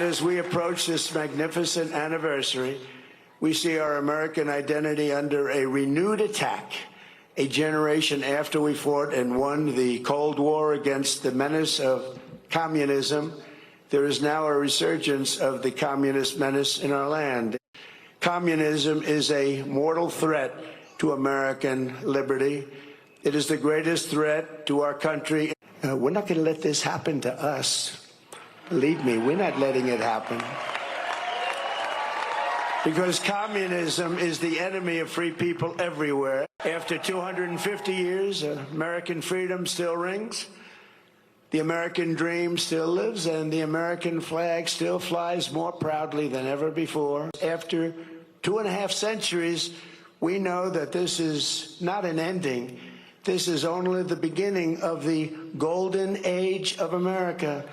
As we approach this magnificent anniversary, we see our American identity under a renewed attack. A generation after we fought and won the Cold War against the menace of communism, there is now a resurgence of the communist menace in our land. Communism is a mortal threat to American liberty. It is the greatest threat to our country. We're not going to let this happen to us. Believe me, we're not letting it happen. Because communism is the enemy of free people everywhere. After 250 years, American freedom still rings. The American dream still lives, and the American flag still flies more proudly than ever before. After 2.5 centuries, we know that this is not an ending. This is only the beginning of the golden age of America.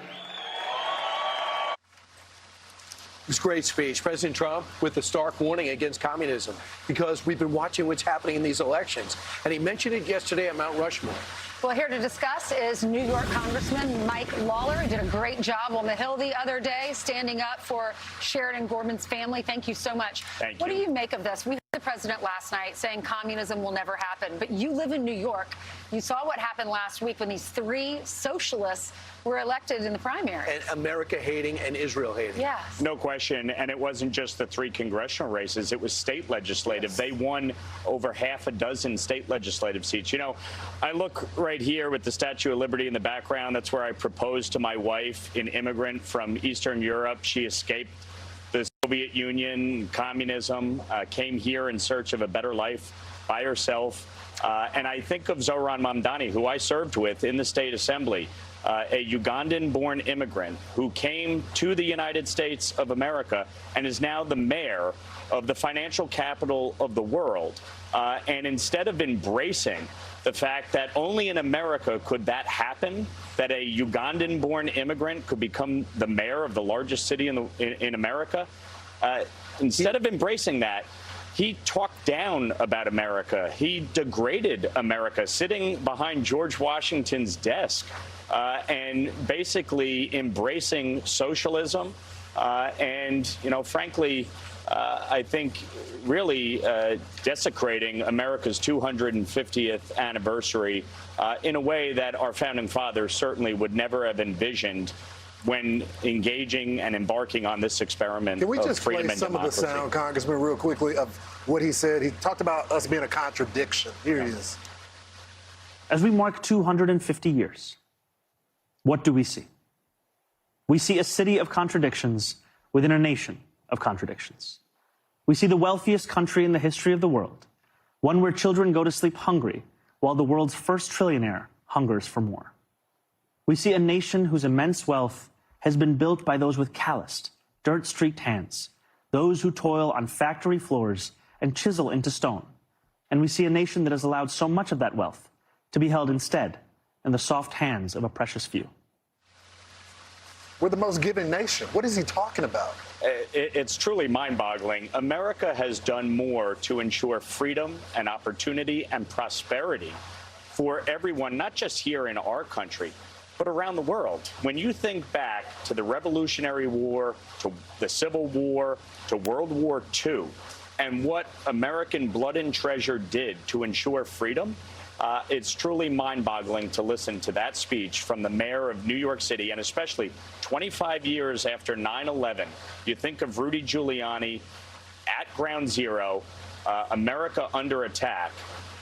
It was a great speech. President Trump with a stark warning against communism, because we've been watching what's happening in these elections. And he mentioned it yesterday at Mount Rushmore. Well, here to discuss is New York Congressman Mike Lawler. He did a great job on the Hill the other day, standing up for Sheridan Gorman's family. Thank you so much. Thank you. What do you make of this? We heard the president last night saying communism will never happen, but you live in New York. You saw what happened last week when these 3 socialists were elected in the primary. And America hating and Israel hating. Yes. No question. And it wasn't just the 3 congressional races. It was state legislative. Yes. They won over half a dozen state legislative seats. You know, I look right here with the Statue of Liberty in the background. That's where I proposed to my wife, an immigrant from Eastern Europe. She escaped the Soviet Union, communism, came here in search of a better life by herself. And I think of Zohran Mamdani, who I served with in the state assembly, a Ugandan-born immigrant who came to the United States of America and is now the mayor of the financial capital of the world. And instead of embracing the fact that only in America could that happen, that a Ugandan-born immigrant could become the mayor of the largest city in America, instead of embracing that, he talked down about America. He degraded America, sitting behind George Washington's desk and basically embracing socialism. And, you know, frankly, I think really desecrating America's 250th anniversary in a way that our founding fathers certainly would never have envisioned when engaging and embarking on this experiment of freedom and democracy. Can we just play some of the sound, Congressman, real quickly, of what he said? He talked about us being a contradiction. Here he is. As we mark 250 years, what do we see? We see a city of contradictions within a nation of contradictions. We see the wealthiest country in the history of the world, one where children go to sleep hungry, while the world's first trillionaire hungers for more. We see a nation whose immense wealth has been built by those with calloused, dirt-streaked hands, those who toil on factory floors and chisel into stone. And we see a nation that has allowed so much of that wealth to be held instead in the soft hands of a precious few. We're the most giving nation. What is he talking about? It's truly mind-boggling. America has done more to ensure freedom and opportunity and prosperity for everyone, not just here in our country, but around the world. When you think back to the Revolutionary War, to the Civil War, to World War II, and what American blood and treasure did to ensure freedom, it's truly mind-boggling to listen to that speech from the mayor of New York City, and especially 25 years after 9/11. You think of Rudy Giuliani at ground zero, America under attack.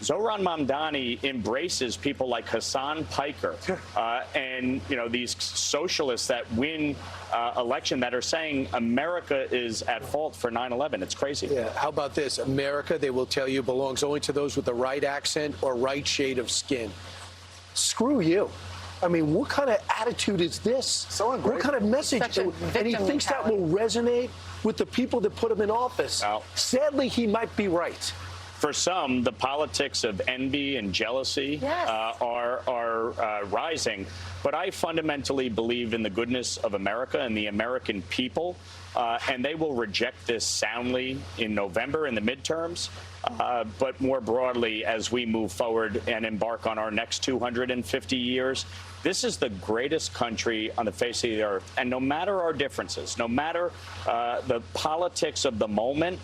Zohran Mamdani embraces people like Hassan Piker and, you know, these socialists that win election that are saying America is at fault for 9/11. It's crazy. Yeah. How about this? America, they will tell you, belongs only to those with the right accent or right shade of skin. Screw you. I mean, what kind of attitude is this? What kind of message? And he thinks that will resonate with the people that put him in office. Well, sadly, he might be right. for some, the politics of envy and jealousy are rising. But I fundamentally believe in the goodness of America and the American people, and they will reject this soundly in November in the midterms. But more broadly, as we move forward and embark on our next 250 years, this is the greatest country on the face of the earth. And no matter our differences, no matter the politics of the moment,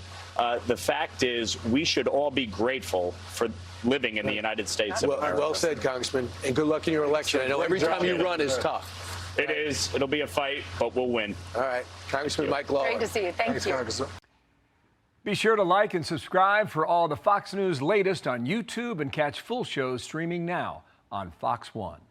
the fact is we should all be grateful for living in the United States of America. Well said, Congressman, and good luck in your election. I know every time you run is tough. It is. It'll be a fight, but we'll win. All right. Congressman Mike Lawler. Great to see you. Thank you. Congressman. Be sure to like and subscribe for all the Fox News latest on YouTube and catch full shows streaming now on Fox One.